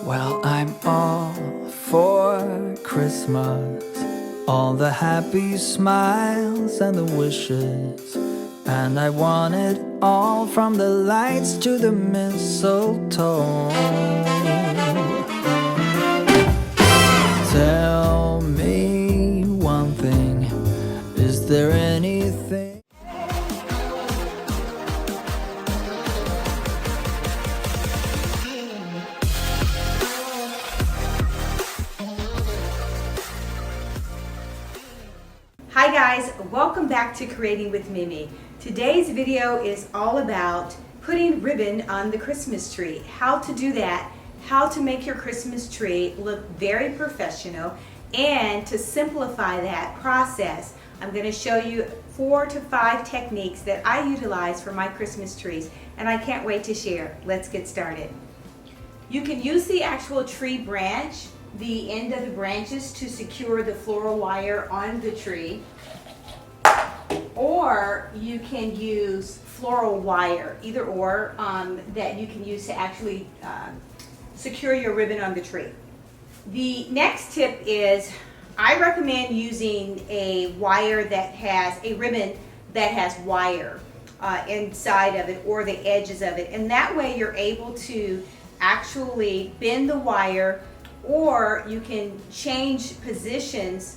Well, I'm all for Christmas, all the happy smiles and the wishes, and I want it all from the lights to the mistletoe. Tell me one thing, is there anything? Hi guys, welcome back to Creating with Mimi. Today's video is all about putting ribbon on the Christmas tree. How to do that, how to make your Christmas tree look very professional, and to simplify that process, I'm going to show you 4 to 5 techniques that I utilize for my Christmas trees, and I can't wait to share. Let's get started. You can use the actual tree branch, the end of the branches, to secure the floral wire on the tree, or you can use floral wire, either or, that you can use to actually secure your ribbon on the tree. The next tip is I recommend using a wire that has a ribbon that has wire inside of it, or the edges of it, and that way you're able to actually bend the wire, or you can change positions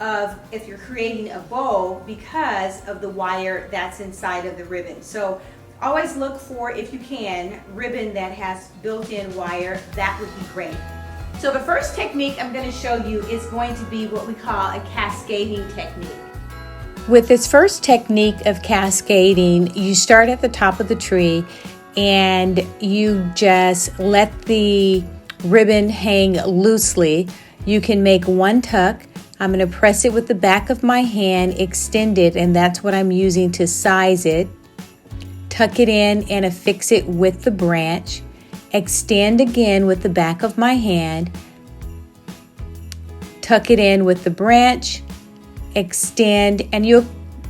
of if you're creating a bow because of the wire that's inside of the ribbon. So always look for, if you can, ribbon that has built-in wire. That would be great. So the first technique I'm going to show you is going to be what we call a cascading technique. With this first technique of cascading, you start at the top of the tree and you just let the ribbon hang loosely. You can make one tuck. I'm going to press it with the back of my hand, extend it, and that's what I'm using to size it. Tuck it in and affix it with the branch. Extend again with the back of my hand. Tuck it in with the branch. Extend, and you're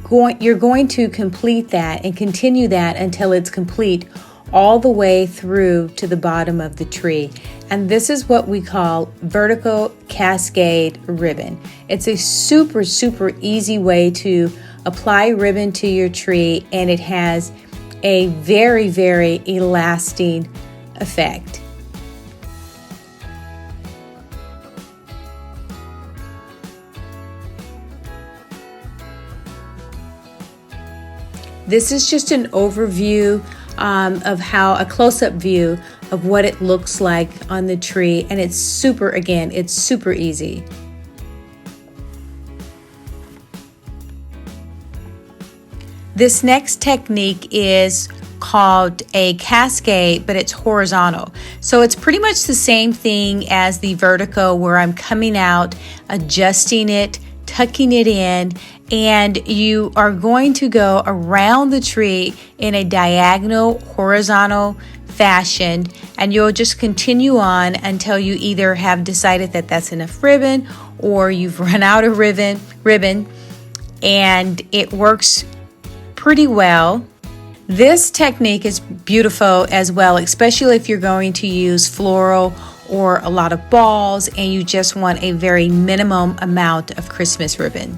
going to complete that and continue that until it's complete all the way through to the bottom of the tree. And this is what we call vertical cascade ribbon. It's a super easy way to apply ribbon to your tree, and it has a very lasting effect. This is just an overview of how, a close-up view of what it looks like on the tree, and it's super easy. This next technique is called a cascade, but it's horizontal. So it's pretty much the same thing as the vertical, where I'm coming out, adjusting it, tucking it in, and you are going to go around the tree in a diagonal, horizontal fashion, and you'll just continue on until you either have decided that that's enough ribbon, or you've run out of ribbon, and it works pretty well. This technique is beautiful as well, especially if you're going to use floral or a lot of balls and you just want a very minimum amount of Christmas ribbon.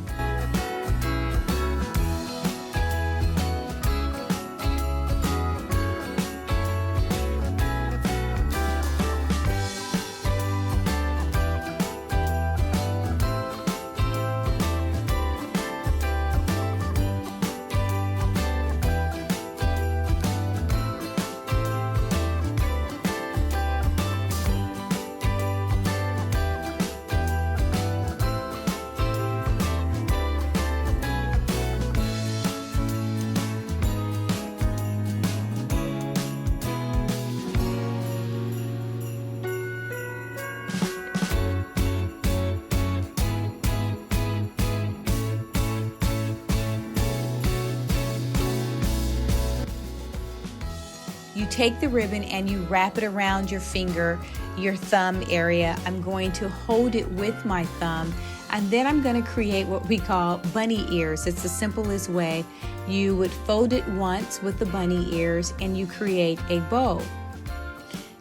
You take the ribbon and you wrap it around your finger, your thumb area. I'm going to hold it with my thumb, and then I'm going to create what we call bunny ears. It's the simplest way. You would fold it once with the bunny ears and you create a bow.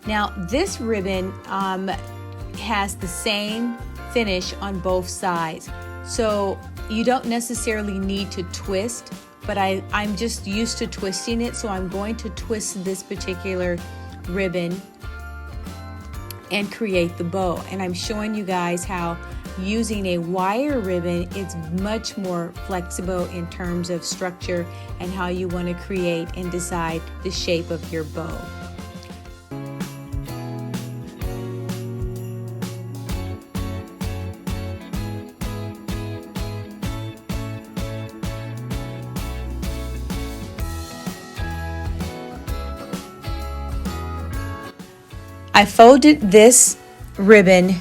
Now this ribbon has the same finish on both sides, so you don't necessarily need to twist, but I'm just used to twisting it, so I'm going to twist this particular ribbon and create the bow. And I'm showing you guys how using a wire ribbon is much more flexible in terms of structure and how you want to create and decide the shape of your bow. I folded this ribbon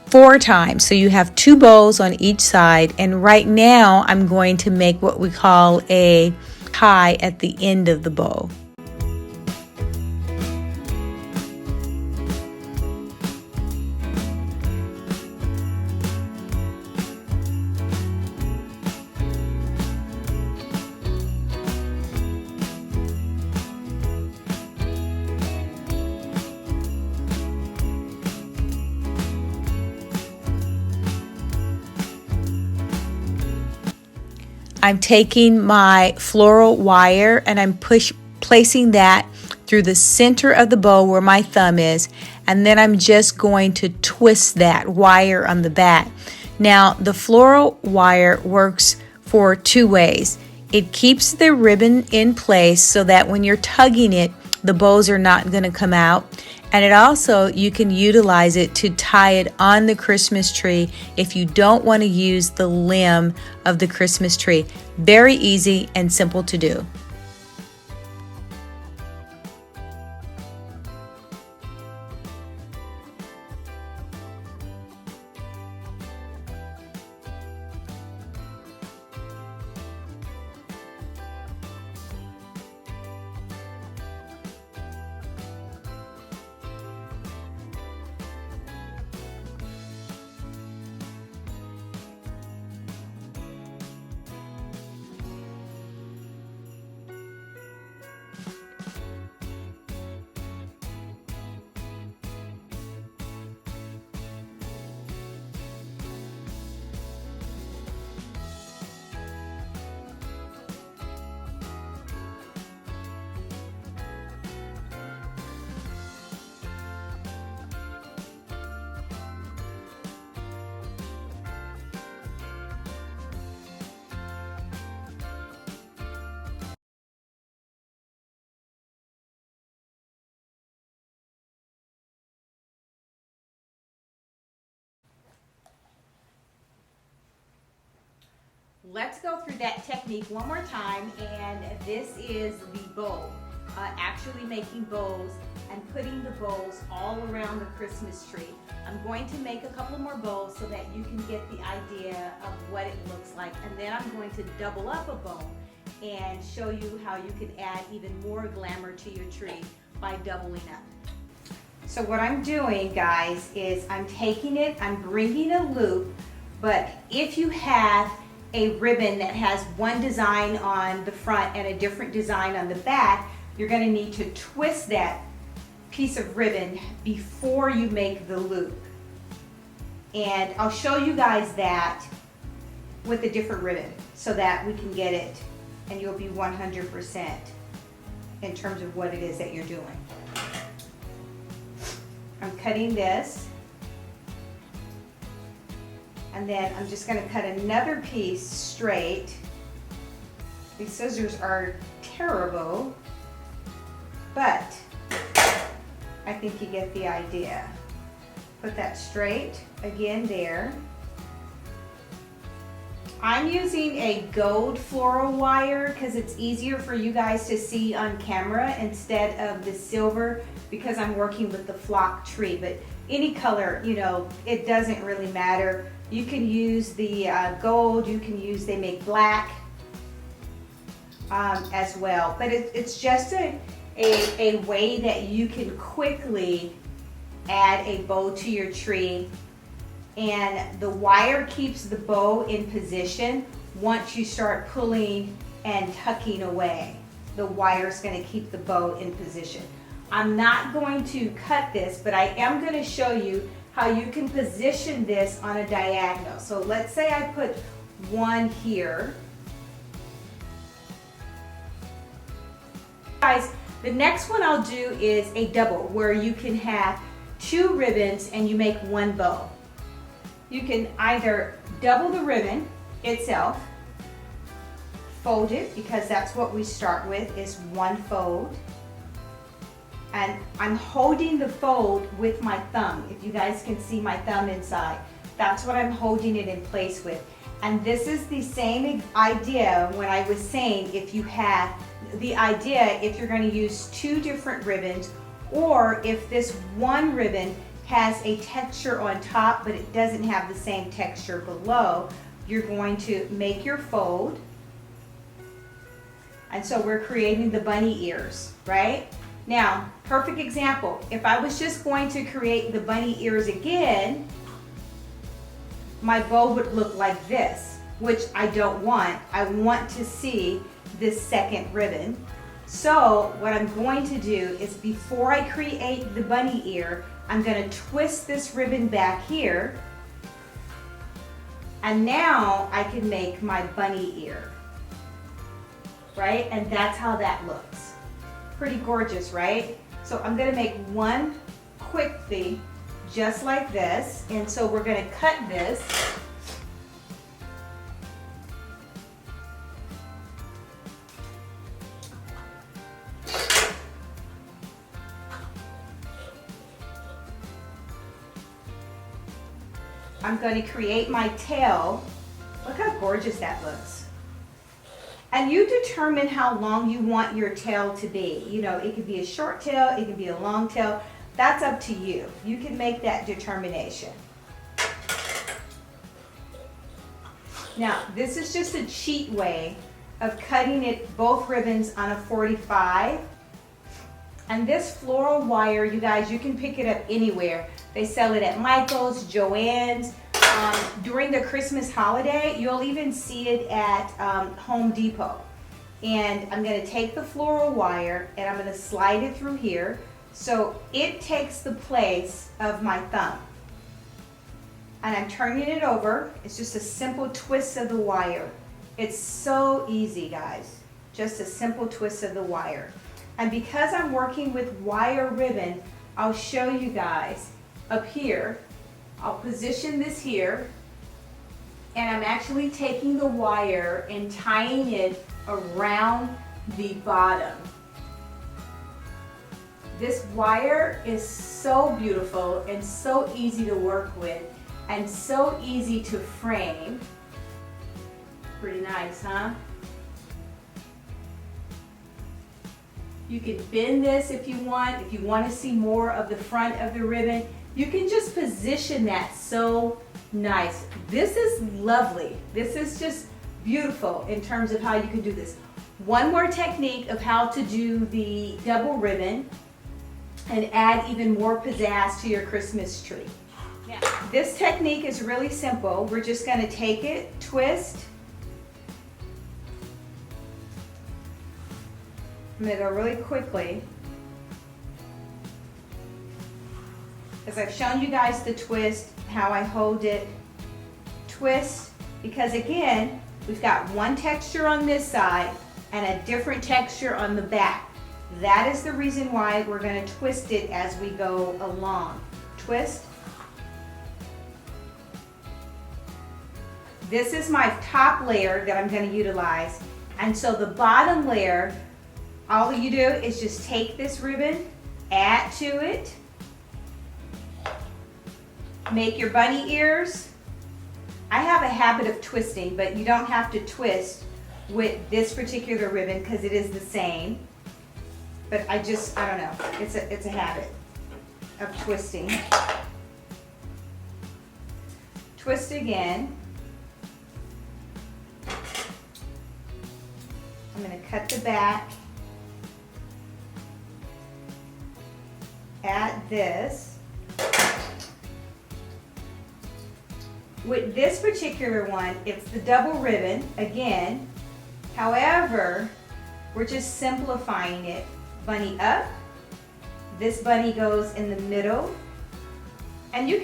4 times, so you have 2 bows on each side, and right now I'm going to make what we call a tie at the end of the bow. I'm taking my floral wire and I'm placing that through the center of the bow where my thumb is, and then I'm just going to twist that wire on the back. Now the floral wire works for 2 ways. It keeps the ribbon in place so that when you're tugging it, the bows are not going to come out. And it also, you can utilize it to tie it on the Christmas tree if you don't want to use the limb of the Christmas tree. Very easy and simple to do. Let's go through that technique one more time, and this is the bow. Actually making bows and putting the bows all around the Christmas tree. I'm going to make a couple more bows so that you can get the idea of what it looks like, and then I'm going to double up a bow and show you how you can add even more glamour to your tree by doubling up. So what I'm doing, guys, is I'm taking it, I'm bringing a loop, but if you have a ribbon that has one design on the front and a different design on the back, you're going to need to twist that piece of ribbon before you make the loop. And I'll show you guys that with a different ribbon so that we can get it and you'll be 100% in terms of what it is that you're doing. I'm cutting this, and then I'm just going to cut another piece straight. These scissors are terrible, but I think you get the idea. Put that straight again there. I'm using a gold floral wire because it's easier for you guys to see on camera instead of the silver, because I'm working with the flock tree. But any color, you know, it doesn't really matter. You can use the gold, you can use, they make black as well. But it's just a way that you can quickly add a bow to your tree, and the wire keeps the bow in position. Once you start pulling and tucking away, the wire is going to keep the bow in position. I'm not going to cut this, but I am going to show you how you can position this on a diagonal. So let's say I put one here. Guys, the next one I'll do is a double, where you can have 2 ribbons and you make one bow. You can either double the ribbon itself, fold it, because that's what we start with, is one fold. And I'm holding the fold with my thumb. If you guys can see my thumb inside, that's what I'm holding it in place with. And this is the same idea when I was saying if you have the idea, if you're going to use 2 different ribbons, or if this one ribbon has a texture on top but it doesn't have the same texture below, you're going to make your fold. And so we're creating the bunny ears, right? Now, perfect example, if I was just going to create the bunny ears again, my bow would look like this, which I don't want. I want to see this second ribbon. So what I'm going to do is, before I create the bunny ear, I'm going to twist this ribbon back here, and now I can make my bunny ear, right? And that's how that looks. Pretty gorgeous, right? So I'm going to make one quickly, just like this. And so we're going to cut this. I'm going to create my tail. Look how gorgeous that looks. And you determine how long you want your tail to be. You know, it could be a short tail, it could be a long tail. That's up to you. You can make that determination. Now, this is just a cheat way of cutting it, both ribbons, on a 45. And this floral wire, you guys, you can pick it up anywhere. They sell it at Michael's, Joann's. During the Christmas holiday, you'll even see it at Home Depot. And I'm going to take the floral wire and I'm going to slide it through here so it takes the place of my thumb. And I'm turning it over. It's just a simple twist of the wire. It's so easy, guys. Just a simple twist of the wire. And because I'm working with wire ribbon, I'll show you guys up here. I'll position this here, and I'm actually taking the wire and tying it around the bottom. This wire is so beautiful and so easy to work with and so easy to frame. Pretty nice, huh? You can bend this if you want. If you want to see more of the front of the ribbon, you can just position that so nice. This is lovely. This is just beautiful in terms of how you can do this. One more technique of how to do the double ribbon and add even more pizzazz to your Christmas tree. Now, this technique is really simple. We're just going to take it, twist. I'm going to go really quickly, as I've shown you guys the twist, how I hold it, twist, because again, we've got one texture on this side and a different texture on the back. That is the reason why we're going to twist it as we go along. Twist. This is my top layer that I'm going to utilize, and so the bottom layer, all you do is just take this ribbon, add to it, make your bunny ears. I have a habit of twisting, but you don't have to twist with this particular ribbon because it is the same. But I don't know, it's a habit of twisting. Twist again. I'm going to cut the back. Add this. With this particular one, it's the double ribbon again. However, we're just simplifying it. Bunny up, This bunny goes in the middle. And you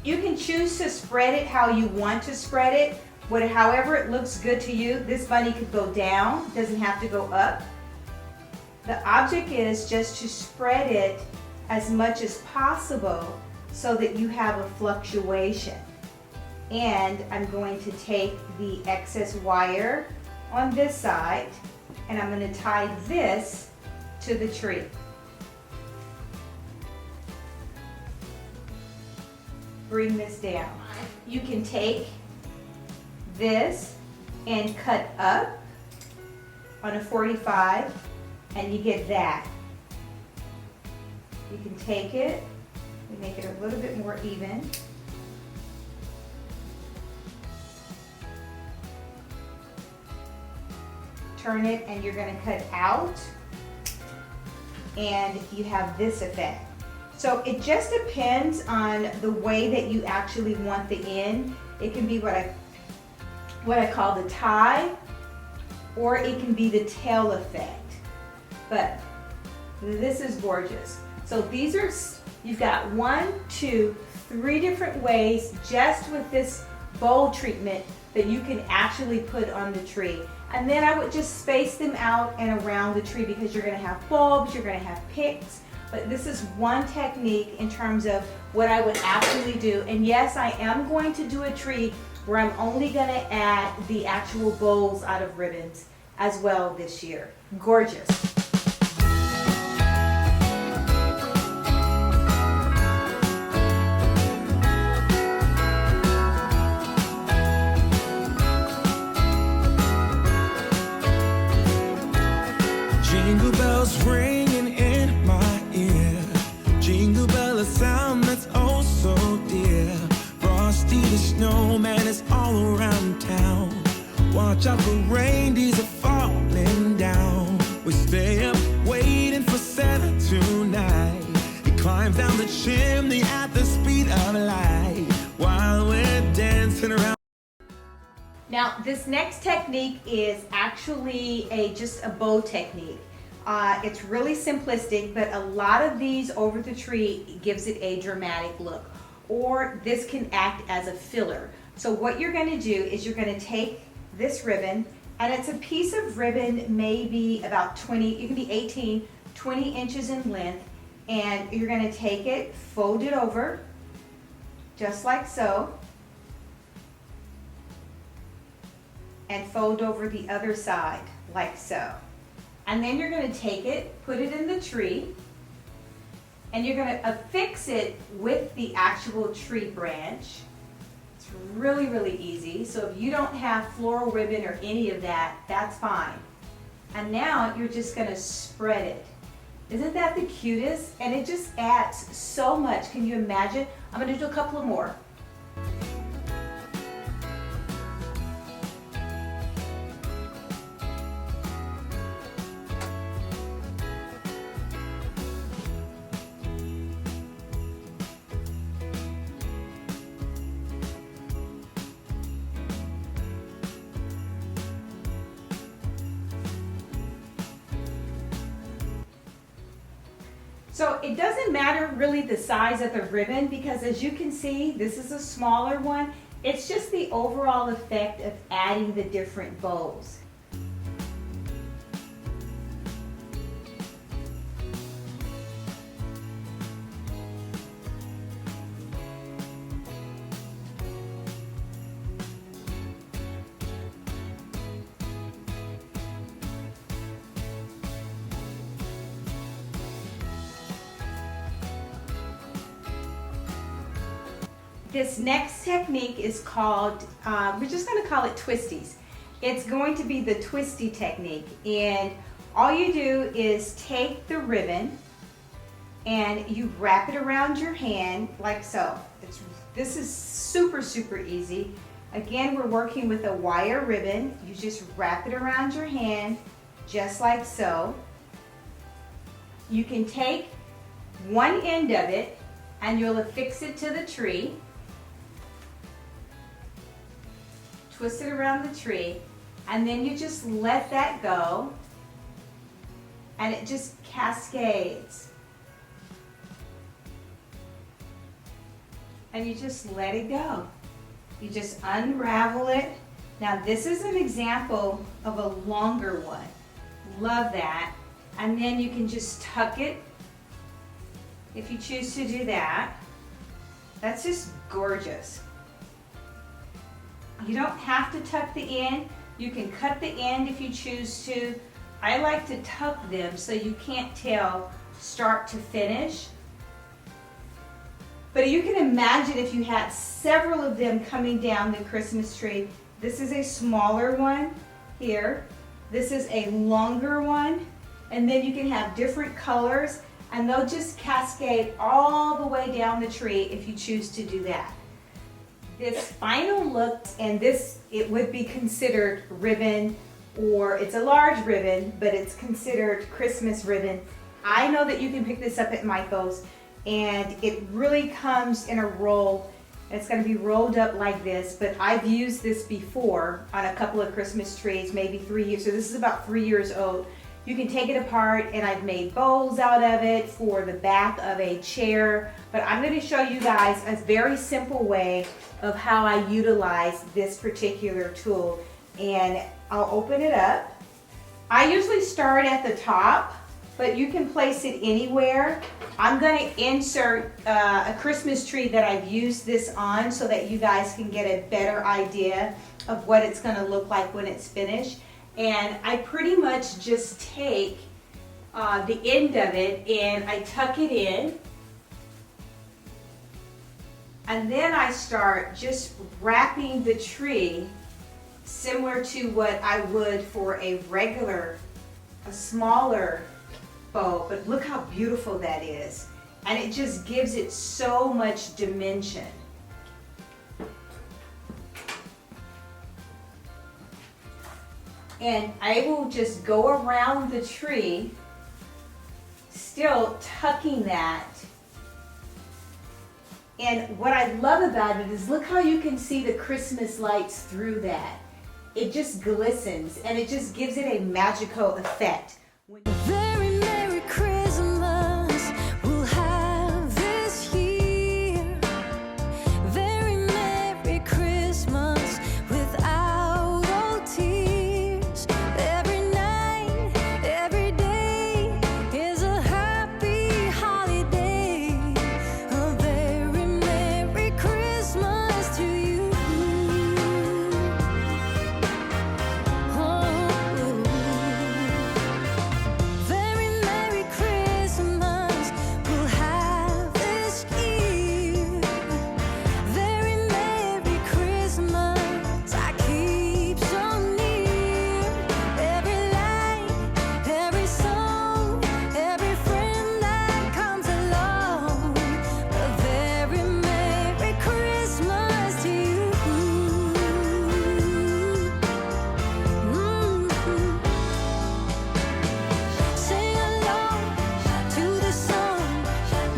can choose to spread it how you want to spread it. However it looks good to you. This bunny could go down, doesn't have to go up. The object is just to spread it as much as possible so that you have a fluctuation. And I'm going to take the excess wire on this side and I'm going to tie this to the tree. Bring this down. You can take this and cut up on a 45 and you get that. You can take it and make it a little bit more even. Turn it and you're going to cut out and you have this effect. So it just depends on the way that you actually want the end. It can be what I call the tie, or it can be the tail effect. But this is gorgeous. So these are, you've got 1, 2, 3 different ways just with this bowl treatment that you can actually put on the tree. And then I would just space them out and around the tree because you're going to have bulbs, you're going to have picks. But this is one technique in terms of what I would actually do. And yes, I am going to do a tree where I'm only going to add the actual bowls out of ribbons as well this year. Gorgeous. Jingle bells ringing in my ear. Jingle bell, a sound that's oh so dear. Frosty the snowman is all around town. Watch out for reindeers are falling down. We stay up waiting for Santa tonight. He climbs down the chimney at the speed of light while we're dancing around. Now this next technique is actually just a bow technique. It's really simplistic, but a lot of these over the tree gives it a dramatic look. Or this can act as a filler. So what you're going to do is you're going to take this ribbon, and it's a piece of ribbon maybe about 20, it can be 18, 20 inches in length, and you're going to take it, fold it over, just like so, and fold over the other side, like so. And then you're going to take it, put it in the tree, and you're going to affix it with the actual tree branch. It's really, really easy. So if you don't have floral ribbon or any of that, that's fine. And now you're just going to spread it. Isn't that the cutest? And it just adds so much. Can you imagine? I'm going to do a couple of more. So it doesn't matter really the size of the ribbon, because as you can see, this is a smaller one. It's just the overall effect of adding the different bows. This next technique is called, we're just going to call it twisties. It's going to be the twisty technique, and all you do is take the ribbon and you wrap it around your hand like so. This is super, super easy. Again, we're working with a wire ribbon. You just wrap it around your hand just like so. You can take one end of it and you'll affix it to the tree. Twist it around the tree, and then you just let that go, and it just cascades. and you just let it go. You just unravel it. Now this is an example of a longer one. Love that. And then you can just tuck it if you choose to do that. That's just gorgeous. You don't have to tuck the end. You can cut the end if you choose to. I like to tuck them so you can't tell start to finish. But you can imagine if you had several of them coming down the Christmas tree. This is a smaller one here. This is a longer one. And then you can have different colors and they'll just cascade all the way down the tree if you choose to do that. This final look, and this, it would be considered ribbon, or it's a large ribbon, but it's considered Christmas ribbon. I know that you can pick this up at Michael's, and it really comes in a roll. It's going to be rolled up like this, but I've used this before on a couple of Christmas trees, maybe 3 years. So this is about 3 years old. You can take it apart, and I've made bows out of it for the back of a chair. But I'm going to show you guys a very simple way of how I utilize this particular tool. And I'll open it up. I usually start at the top, but you can place it anywhere. I'm going to insert a Christmas tree that I've used this on so that you guys can get a better idea of what it's going to look like when it's finished. And I pretty much just take the end of it and I tuck it in. And then I start just wrapping the tree similar to what I would for a smaller bow. But look how beautiful that is. And it just gives it so much dimension. And I will just go around the tree, still tucking that. And what I love about it is look how you can see the Christmas lights through that. It just glistens and it just gives it a magical effect. Very Merry Christmas we'll have this year. Very Merry Christmas without all tears. Every night, every day is a happy holiday. A very Merry Christmas to you. Very Merry Christmas we'll have this year. Very Merry Christmas I keep so near. Every light, every song, every friend that comes along. A very Merry Christmas to you. Sing along to the song,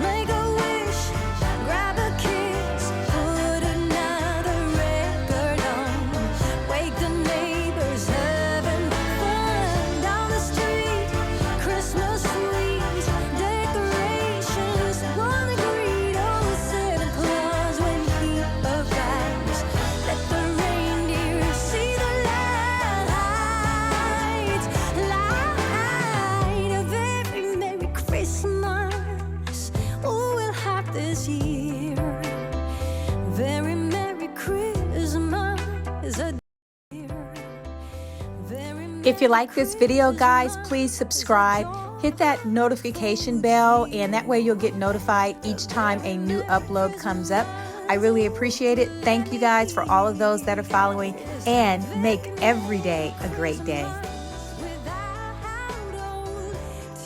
make a wish, grab a kiss, put another record on, wake the neighbors, having fun down the street. Christmas sweets, decorations, wanna greet old Santa Claus when he arrives. Let the reindeer see the lights, light a very Merry Christmas. Oh, we'll have this year. Very Merry Christmas is a dear. Very If you like this video, guys, please subscribe. Hit that notification bell, and that way you'll get notified each time a new upload comes up. I really appreciate it. Thank you guys for all of those that are following, and make every day a great day.